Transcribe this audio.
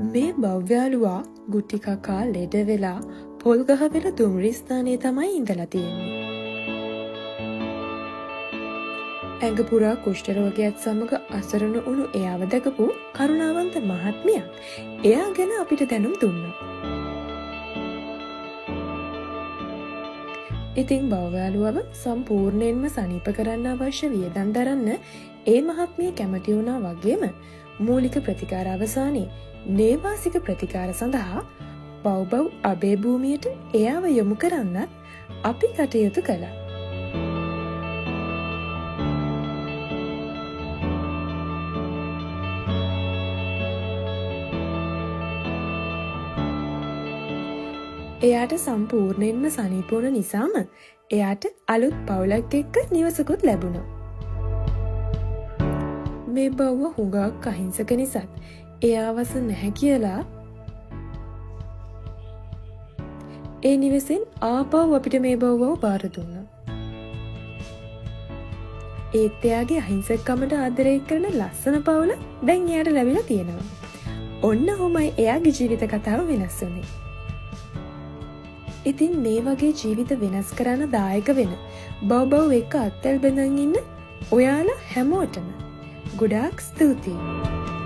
මේ බව්‍යාලුවා ගුටි කකා ලෙඩ වෙලා පොල් ගහ වෙලා දුම්රිය ස්ථානයේ තමයි ඉඳලා තියෙන්නේ. ඇඟ පුරා කුෂ්ඨ රෝගයත් සමග අසරණ වුණු එයාව දැකපු කරුණාවන්ත මහත්මියක් එයා ගැන අපිට දැනුම් දුන්නා. ඉතින් බව්‍යාලුවව සම්පූර්ණයෙන්ම සනීප කරන්න අවශ්‍ය වියදම් දරන්න ඒ මහත්මිය කැමති වුණා වගේම මූලික ප්‍රතිකාර අවසානයේ නේවාසික ප්‍රතිකාර සඳහා බව් අබේ භූමියට එයාව යොමු කරන්නත් අපි කටයුතු කළා. එයාට සම්පූර්ණයෙන්ම සනීප වුණ නිසාම එයාට අලුත් පවුලක් එක්ක නිවසකුත් ලැබුණා. මේ බව්ව හුඟක් අහිංසක නිසාත් එයාවස නැහැ කියලා ඒ නිවසෙන් ආපහු අපිට මේ බව්වව බාර දුන්නා. ඒත් එයාගේ අහිංසකකමට ආදරය කරන ලස්සන පවුල දැන් එයාට ලැබිලා තියෙනවා. ඔන්න ඔහොමයි එයාගේ ජීවිත කතාව වෙනස් වුනේ. ඉතින් මේ වගේ ජීවිත වෙනස් කරන්න දායක වෙන බව් එක්ක අත්වැල් බැඳන් ඉන්න ඔයාලා හැමෝටම ගොඩාක් ස්තුතියි.